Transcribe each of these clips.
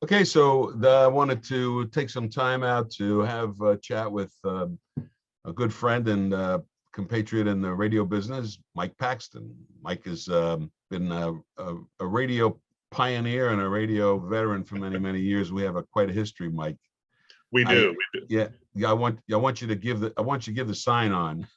Okay, so I wanted to take some time out to have a chat with a good friend and compatriot in the radio business, Mike Paxton. Mike has been a radio pioneer and a radio veteran for many, many years. We have quite a history, Mike. We do. Yeah. I want you to give the sign on.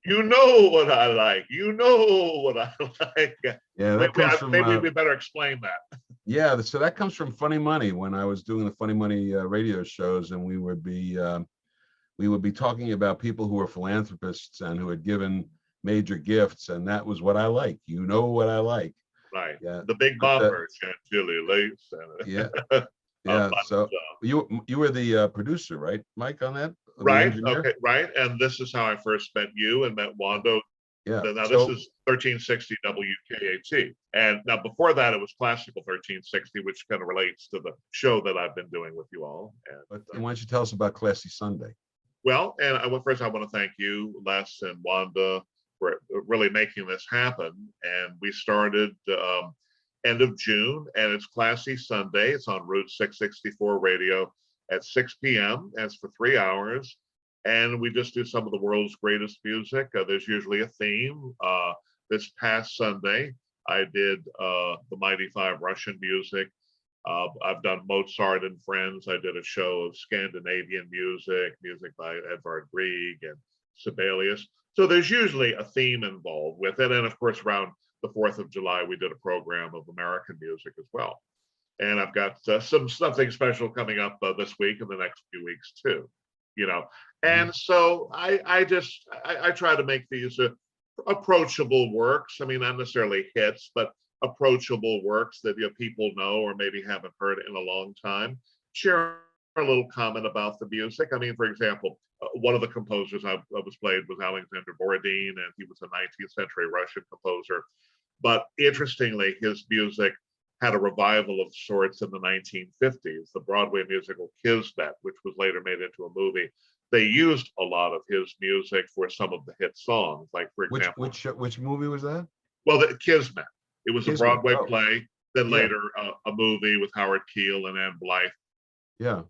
You know what I like. You know what I like. Yeah, that comes from. Maybe we better explain that. Yeah, so that comes from Funny Money. When I was doing the Funny Money radio shows, and we would be talking about people who were philanthropists and who had given major gifts, and that was what I like. You know what I like. Right. Yeah. The Big Bopper, Chantilly Lace. Yeah. Yeah. So you were the producer, right, Mike, on that? Right. Okay. Right. And this is how I first met you and met Wando. Yeah. Now this is 1360 WKAT. And now before that, it was Classical 1360, which kind of relates to the show that I've been doing with you all. And why don't you tell us about Classy Sunday? Well, and first I want to thank you, Les and Wanda, for really making this happen. And we started end of June, and it's Classy Sunday. It's on Route 664 radio at 6 p.m. And it's for 3 hours. And we just do some of the world's greatest music. There's usually a theme. This past Sunday, I did the Mighty Five Russian music. I've done Mozart and Friends. I did a show of Scandinavian music by Edvard Grieg and Sibelius. So there's usually a theme involved with it. And of course, around the 4th of July, we did a program of American music as well. And I've got something special coming up this week and the next few weeks too, you know. And so I try to make these approachable works. I mean, not necessarily hits, but approachable works that people know or maybe haven't heard in a long time. Share a little comment about the music. I mean, for example, one of the composers I was played was Alexander Borodin, and he was a 19th century Russian composer. But interestingly, his music had a revival of sorts in the 1950s. The Broadway musical Kismet, which was later made into a movie, they used a lot of his music for some of the hit songs. Like, for example, which movie was that? Well, the Kismet. It was a Broadway play, then later a movie with Howard Keel and Anne Blythe. Yeah,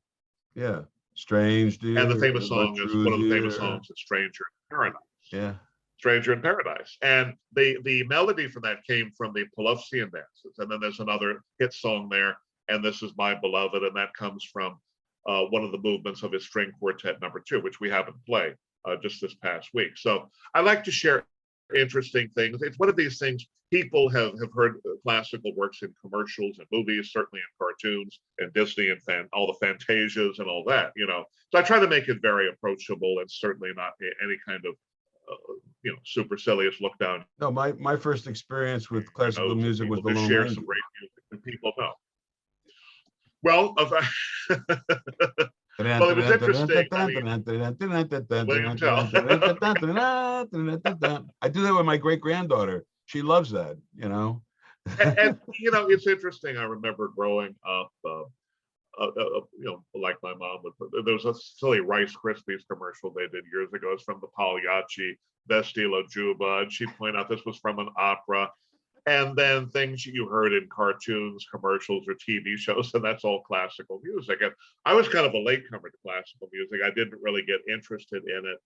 yeah. Strange, dear. And the famous song is one of the famous songs is Stranger in Paradise. Yeah. Stranger in Paradise. And the melody from that came from the Pelovsian dances. And then there's another hit song there, and This Is My Beloved, and that comes from one of the movements of his string quartet number 2, which we happened to play just this past week. So I like to share interesting things. It's one of these things, people have heard classical works in commercials and movies, certainly in cartoons and Disney and all the Fantasias and all that, you know. So I try to make it very approachable and certainly not any kind of supercilious look down. No, my first experience with classical music was the Lone share Ranger. some great music that people know. Well, well, it was interesting. William Tell. I do that with my great granddaughter. She loves that, you know. and it's interesting. I remember growing up, like my mom would. There was a silly Rice Krispies commercial they did years ago. It's from the Pagliacci Vestilo Juba, and she'd point out this was from an opera. And then things you heard in cartoons, commercials, or TV shows, and that's all classical music. And I was kind of a latecomer to classical music. I didn't really get interested in it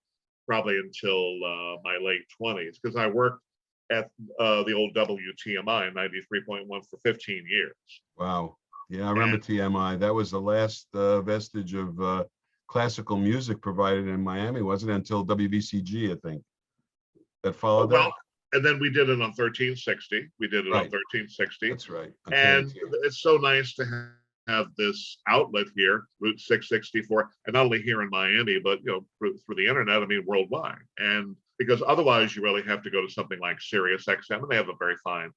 probably until my late 20s, because I worked at the old WTMI 93.1 for 15 years. Wow. Yeah, I remember TMI. That was the last vestige of classical music provided in Miami, wasn't it? Until WBCG, I think, that followed that. And then we did it on 1360. We did it on 1360. That's right. And it's so nice to have this outlet here, Route 664, and not only here in Miami, but through the internet. I mean, worldwide. And because otherwise, you really have to go to something like Sirius XM, and they have a very fine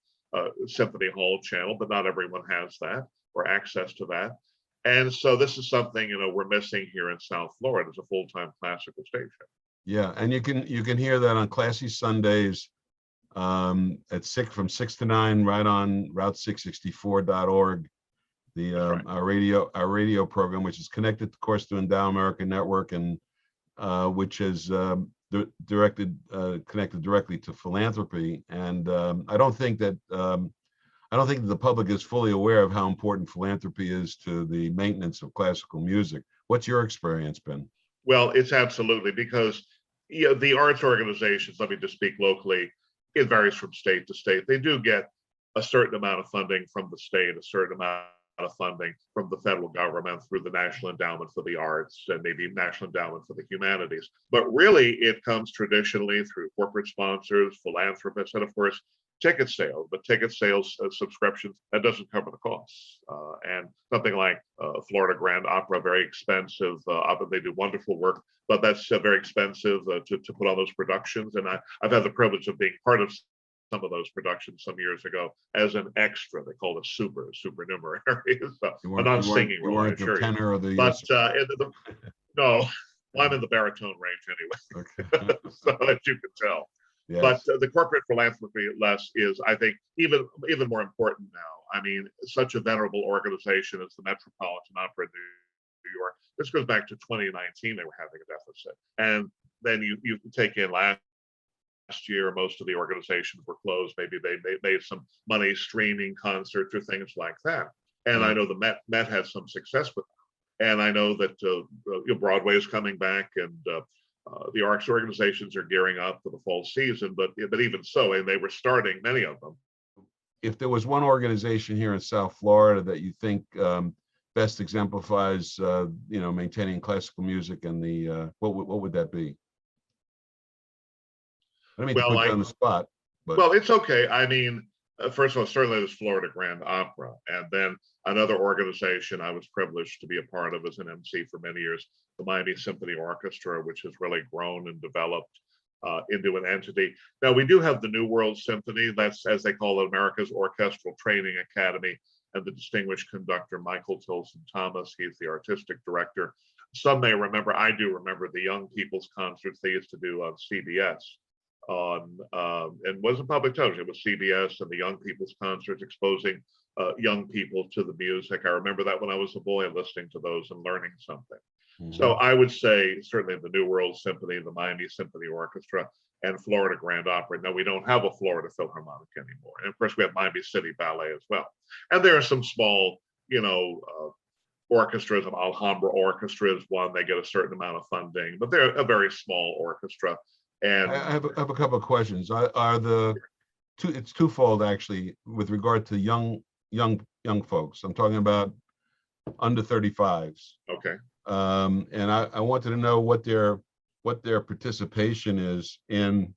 Symphony Hall channel, but not everyone has that or access to that. And so this is something we're missing here in South Florida as a full-time classical station. Yeah, and you can hear that on Classy Sundays. At 6 to 9, right on route664.org. Our radio program, which is connected, of course, to Endow American Network, and which is connected directly to philanthropy. And I don't think I don't think the public is fully aware of how important philanthropy is to the maintenance of classical music. What's your experience been? Well, it's absolutely because the arts organizations, let me just speak locally, it varies from state to state. They do get a certain amount of funding from the state, a certain amount of funding from the federal government through the National Endowment for the Arts and maybe National Endowment for the Humanities. But really, it comes traditionally through corporate sponsors, philanthropists, and of course, ticket sales. But ticket sales subscriptions, that doesn't cover the costs. And something like Florida Grand Opera, very expensive. They do wonderful work, but that's very expensive to put on those productions. And I've had the privilege of being part of some of those productions some years ago as an extra. They called it supernumerary. So I'm not singing role, I assure you. Tenor or the, but no, I'm in the baritone range anyway. Okay. So as you can tell. Yes. But the corporate philanthropy, Les, is, I think, even more important now. I mean, such a venerable organization as the Metropolitan Opera in New York. This goes back to 2019. They were having a deficit, and then you take in last year, most of the organizations were closed. Maybe they made some money streaming concerts or things like that. And I know the Met had some success with that. And I know that Broadway is coming back, and the arts organizations are gearing up for the fall season. But even so, and they were starting, many of them. If there was one organization here in South Florida that you think best exemplifies, maintaining classical music and the what would that be? I don't mean to put you on the spot. But. Well, it's okay. I mean, first of all, certainly there's Florida Grand Opera. And then another organization I was privileged to be a part of as an MC for many years, the Miami Symphony Orchestra, which has really grown and developed into an entity. Now, we do have the New World Symphony. That's, as they call it, America's Orchestral Training Academy, and the distinguished conductor, Michael Tilson Thomas. He's the artistic director. Some may remember, I do remember the young people's concerts they used to do on CBS. And wasn't public television, it was CBS and the young people's concerts exposing young people to the music. I remember that when I was a boy, listening to those and learning something. Mm-hmm. So I would say certainly the New World Symphony, the Miami Symphony Orchestra, and Florida Grand Opera. No, we don't have a Florida Philharmonic anymore. And of course, we have Miami City Ballet as well. And there are some small, orchestras. Alhambra Orchestra is one. They get a certain amount of funding, but they're a very small orchestra. And I have a couple of questions. It's twofold actually with regard to young folks. I'm talking about under 35s. Okay. And I wanted to know what their participation is in,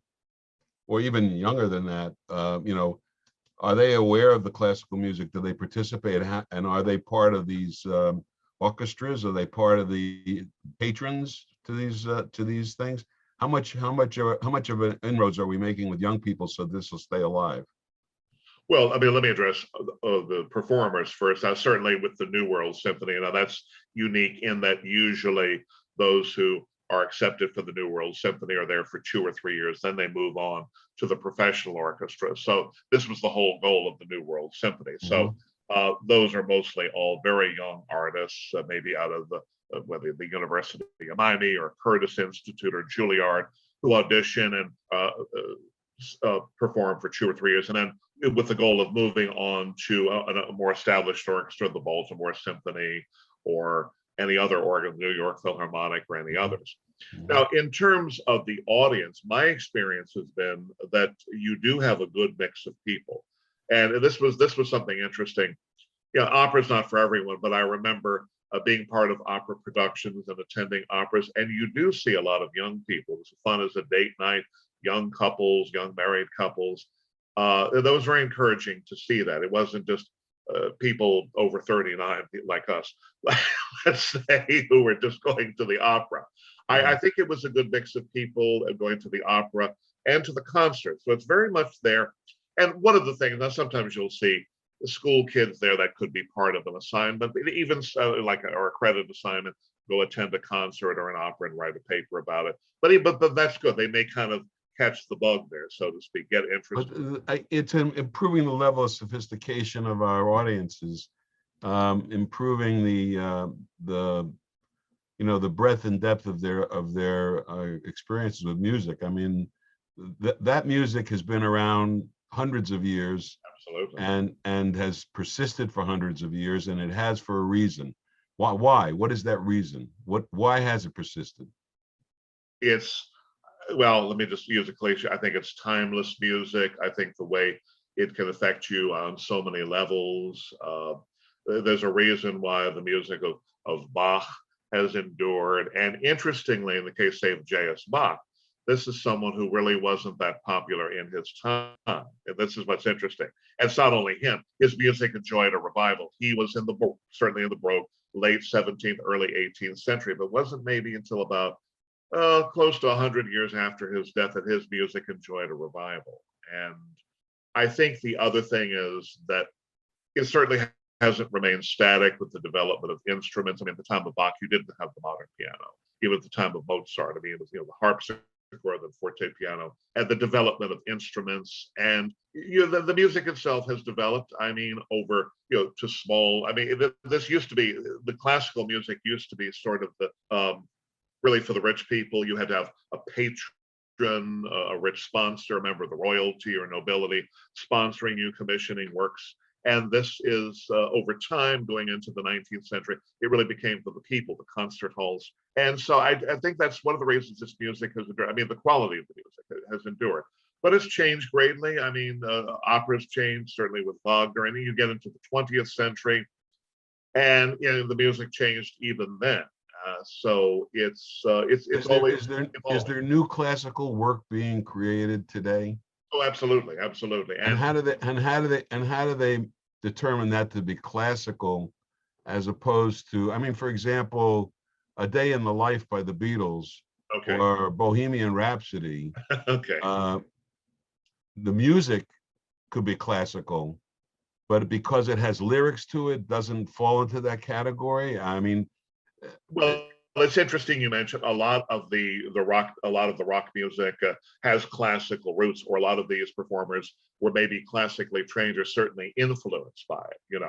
or even younger than that. Are they aware of the classical music? Do they participate? And are they part of these orchestras? Are they part of the patrons to these things? How much of an inroads are we making with young people so this will stay alive? Well, I mean, let me address the performers first. Certainly with the New World Symphony, now that's unique in that usually those who are accepted for the New World Symphony are there for 2 or 3 years, then they move on to the professional orchestra. So this was the whole goal of the New World Symphony. Mm-hmm. So those are mostly all very young artists, maybe out of whether the University of Miami or Curtis Institute or Juilliard, who audition and perform for 2 or 3 years, and then with the goal of moving on to a more established orchestra, the Baltimore Symphony or any other organ, New York Philharmonic or any others. Mm-hmm. Now, in terms of the audience, my experience has been that you do have a good mix of people. And this was something interesting. Opera's not for everyone, but I remember being part of opera productions and attending operas, and you do see a lot of young people. It's fun as a date night, young couples, young married couples. That was very encouraging to see that. It wasn't just people over 39 like us, let's say, who were just going to the opera. I think it was a good mix of people going to the opera and to the concert. So it's very much there. And one of the things, now sometimes you'll see the school kids there that could be part of an assignment, even like or a credit assignment, go attend a concert or an opera and write a paper about it. But that's good. They may kind of catch the bug there, so to speak, get interested. But it's improving the level of sophistication of our audiences, improving the breadth and depth of their experiences with music. I mean, that music has been around hundreds of years. Absolutely. and has persisted for hundreds of years, and it has for a reason. Why? What is that reason? Why has it persisted? It's, well, let me just use a cliche. I think it's timeless music. I think the way it can affect you on so many levels. There's a reason why the music of Bach has endured. And interestingly, in the case, say, of J.S. Bach, this is someone who really wasn't that popular in his time. And this is what's interesting. And it's not only him, his music enjoyed a revival. He was in the, certainly in the Baroque, late 17th, early 18th century, but wasn't maybe until about close to 100 years after his death that his music enjoyed a revival. And I think the other thing is that it certainly hasn't remained static with the development of instruments. I mean, at the time of Bach, you didn't have the modern piano. Even at the time of Mozart, I mean, it was, the harpsichord, the forte piano, and the development of instruments. And the music itself has developed, I mean, over, to small, I mean, this used to be, the classical music used to be sort of the, really for the rich people. You had to have a patron, a rich sponsor, a member of the royalty or nobility sponsoring you, commissioning works. And this is over time, going into the 19th century, it really became for the people, the concert halls. And so I think that's one of the reasons this music has endured. I mean, the quality of the music has endured, but it's changed greatly. I mean, opera's changed, certainly with Wagner, and then you get into the 20th century, and the music changed even then. So it's always is there new classical work being created today? Oh, absolutely, absolutely. And how do they determine that to be classical, as opposed to, I mean, for example, A Day in the Life by the Beatles, okay, or Bohemian Rhapsody? okay. The music could be classical, but because it has lyrics to it, doesn't fall into that category. I mean, Well, it's interesting you mentioned a lot of the rock, a lot of the rock music has classical roots, or a lot of these performers were maybe classically trained or certainly influenced by it.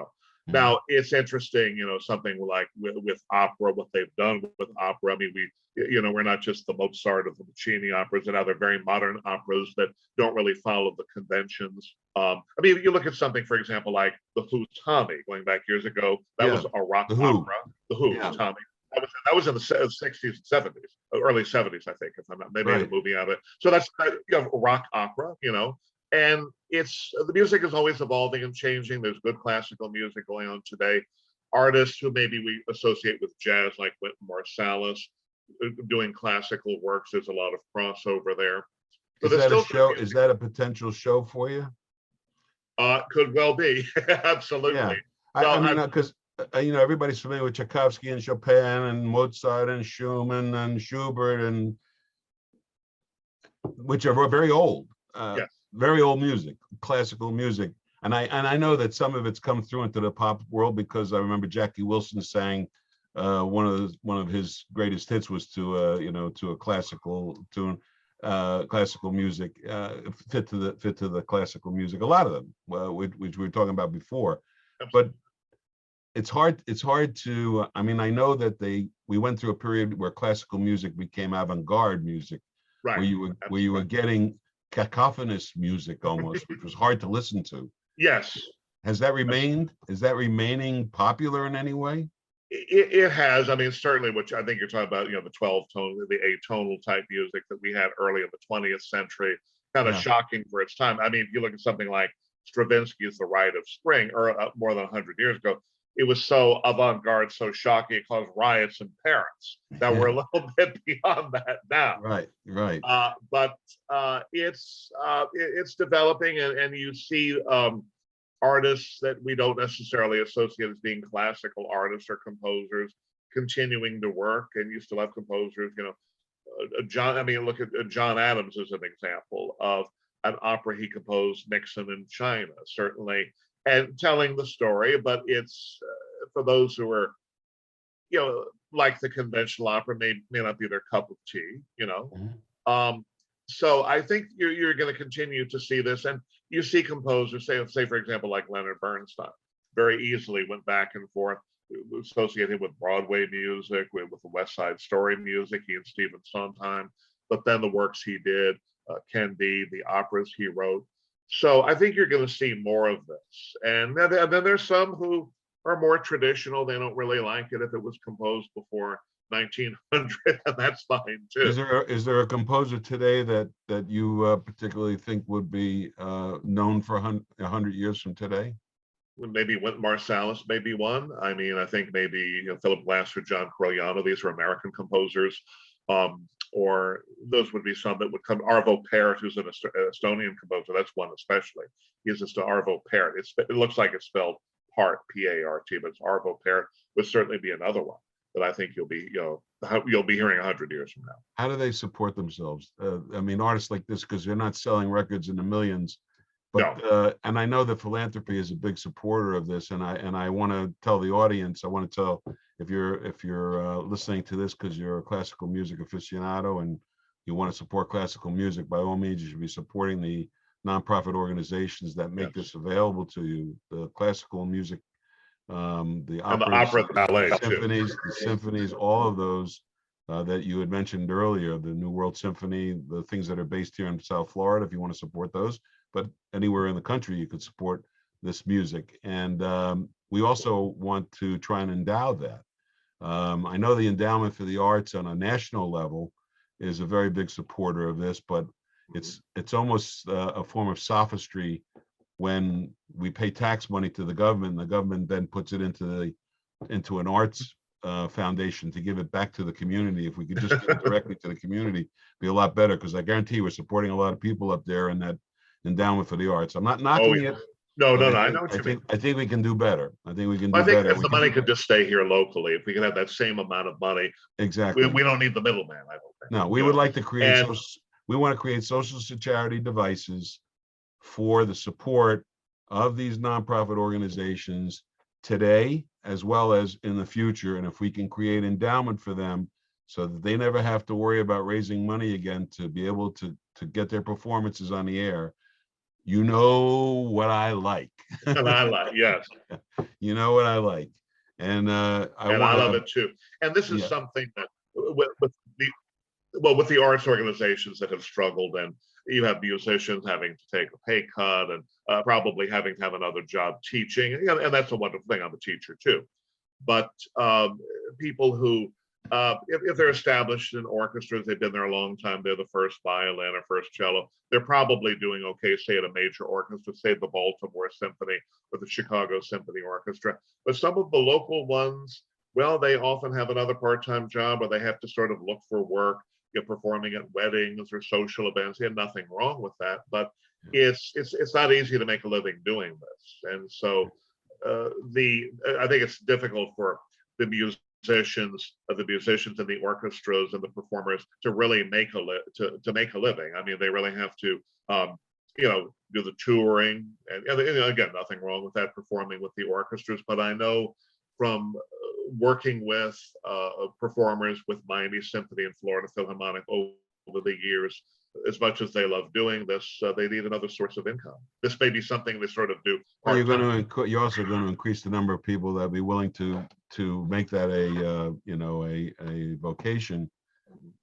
Now it's interesting, something like with opera, what they've done with opera. I mean, we're not just the Mozart of the Puccini operas, and other very modern operas that don't really follow the conventions. I mean, you look at something, for example, like the Who, Tommy, going back years ago, that was a rock opera. The Who, Tommy. That was in the 60s and 70s, early 70s, I think, if I'm not, they made a movie out of it. So that's rock opera, and it's, the music is always evolving and changing. There's good classical music going on today. Artists who maybe we associate with jazz, like Wynton Marsalis, doing classical works. There's a lot of crossover there. So is that a show? Is that a potential show for you? Could well be. Absolutely. Yeah. I mean, because everybody's familiar with Tchaikovsky and Chopin and Mozart and Schumann and Schubert, and which are very old, yes. very old music, classical music. And I know that some of it's come through into the pop world, because I remember Jackie Wilson sang one of his greatest hits was to a classical tune, classical music, fit to the classical music. A lot of them, which we were talking about before. Absolutely. But it's hard to, I mean, I know that we went through a period where classical music became avant-garde music, right, where you were getting cacophonous music almost, which was hard to listen to. Yes. Has that remained? Is that remaining popular in any way? It has. I mean, certainly, which I think you're talking about, the 12-tone, the atonal type music that we had early in the 20th century, kind of shocking for its time. I mean, if you look at something like Stravinsky's The Rite of Spring, or more than 100 years ago, it was so avant-garde, so shocking, it caused riots in Paris. That we're a little bit beyond that now. Right. But it's developing, and you see artists that we don't necessarily associate as being classical artists or composers continuing to work, and you still have composers, John. I mean, look at John Adams as an example of an opera he composed, Nixon in China, certainly, and telling the story. But it's for those who are, like the conventional opera, may not be their cup of tea, So I think you're going to continue to see this, and you see composers, say for example, like Leonard Bernstein, very easily went back and forth, associated with Broadway music, with the West Side Story music, he and Stephen Sondheim, but then the works he did, Candide, the operas he wrote. So I think you're going to see more of this. And then there's some who are more traditional. They don't really like it if it was composed before 1900, and that's fine too. Is there a composer today that you particularly think would be known for 100 years from today? Maybe Wynton Marsalis may be one. I mean, I think maybe Philip Glass or John Corigliano. These are American composers. Or those would be some that would come. Arvo Pärt, who's an Estonian composer, that's one especially. He's just Arvo Pärt. It looks like it's spelled part, P-A-R-T, but it's Arvo Pärt would certainly be another one that I think you'll be hearing 100 years from now. How do they support themselves? I mean, artists like this, because they're not selling records in the millions. But no. And I know that philanthropy is a big supporter of this, and I want to tell the audience, I want to tell, if you're listening to this because you're a classical music aficionado and you want to support classical music, by all means you should be supporting the nonprofit organizations that make this available to you. The classical music, the opera, the ballet, the symphonies, all of those that you had mentioned earlier, the New World Symphony, the things that are based here in South Florida, if you want to support those. But anywhere in the country, you could support this music. And we also want to try and endow that. I know the Endowment for the Arts on a national level is a very big supporter of this, but it's almost a form of sophistry when we pay tax money to the government, and the government then puts it into an arts foundation to give it back to the community. If we could just give it directly to the community, it'd be a lot better, because I guarantee we're supporting a lot of people up there in that Endowment for the Arts. I'm not knocking it. No, I know what you mean. I think we can do better. I think we can do I think better. if the money could just stay here locally, if we could have that same amount of money, exactly. We don't need the middleman, I don't think. No, we would like to create, we want to create social security devices for the support of these nonprofit organizations today, as well as in the future. And if we can create endowment for them so that they never have to worry about raising money again to be able to get their performances on the air, you know what I like. And I like, yes. You know what I like. And I love it too. And this is something that with the arts organizations that have struggled, and you have musicians having to take a pay cut and probably having to have another job teaching. And that's a wonderful thing. I'm a teacher too. But people who, if they're established in orchestras, they've been there a long time, they're the first violin or first cello, they're probably doing okay, say at a major orchestra, say the Baltimore Symphony or the Chicago Symphony Orchestra. But some of the local ones, well, they often have another part-time job, or they have to sort of look for work, performing at weddings or social events. There's nothing wrong with that, but it's not easy to make a living doing this. And so I think it's difficult for the musicians and the orchestras and the performers to really make to make a living. I mean, they really have to do the touring, and again, nothing wrong with that, performing with the orchestras. But I know from working with performers with Miami Symphony and Florida Philharmonic over the years, as much as they love doing this, they need another source of income. This may be something they sort of do. Well, you're also going to increase the number of people that be willing to make that a vocation,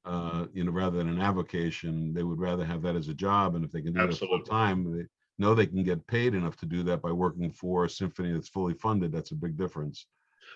rather than an avocation. They would rather have that as a job, and if they can do it full time, they know they can get paid enough to do that by working for a symphony that's fully funded. That's a big difference.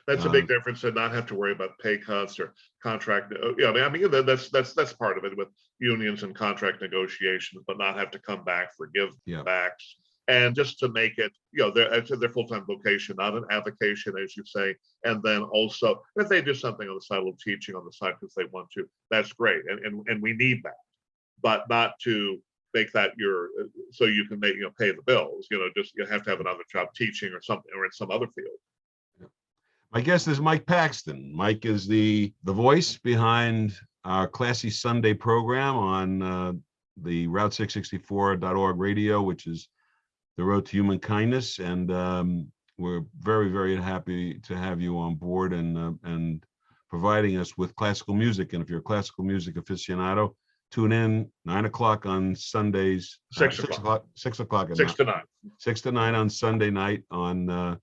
That's a big difference, and not have to worry about pay cuts or contract. I mean that's part of it with unions and contract negotiations, but not have to come back for give-backs, and just to make it, their full-time vocation, not an avocation, as you say. And then also, if they do something on the side, a little teaching on the side because they want to, that's great, and we need that, but not to make that so you can pay the bills. Just you have to have another job teaching or something, or in some other field. My guest is Mike Paxton. Mike is the voice behind our Classy Sunday program on the Route664.org radio, which is the road to human kindness. And we're very, very happy to have you on board and providing us with classical music. And if you're a classical music aficionado, tune in 9 o'clock on Sundays. 6 o'clock. 6 o'clock. 6 to 9. 6 to 9 on Sunday night on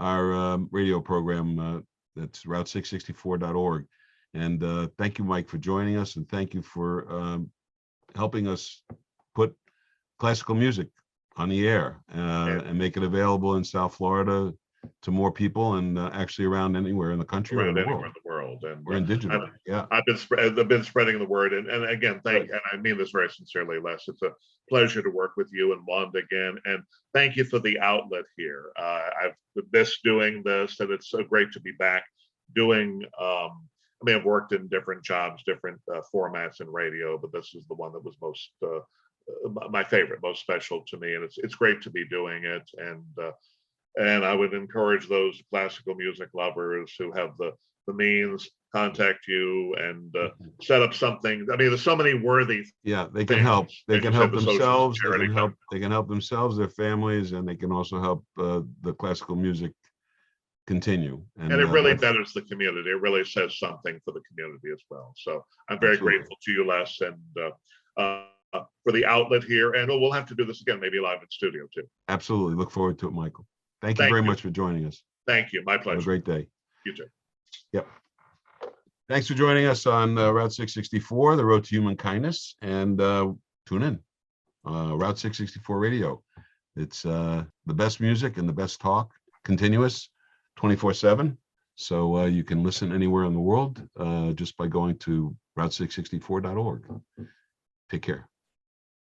our radio program. That's Route664.org. And thank you, Mike, for joining us, and thank you for helping us put classical music on the air and make it available in South Florida to more people, and actually around anywhere in the country or in the world. In the world. And we're in digital. I've been spreading the word, and again, and I mean this very sincerely, Les. It's a pleasure to work with you and Wanda again, and thank you for the outlet here. I've missed doing this, and it's so great to be back doing. I mean, I've worked in different jobs, different formats in radio, but this is the one that was most my favorite, most special to me, and it's great to be doing it. And I would encourage those classical music lovers who have the means, contact you and set up something. I mean, there's so many worthy. Yeah, they can help. They can help themselves. They can help themselves, their families, and they can also help the classical music continue. And it really betters the community. It really says something for the community as well. So I'm very grateful to you, Les, and for the outlet here. And we'll have to do this again, maybe live in studio too. Absolutely. Look forward to it, Michael. Thank you very much for joining us. Thank you. My pleasure. Have a great day. You too. Yep. Thanks for joining us on Route 664, the road to human kindness, and tune in. Route 664 Radio. It's the best music and the best talk, continuous, 24/7. So you can listen anywhere in the world just by going to route664.org. Take care.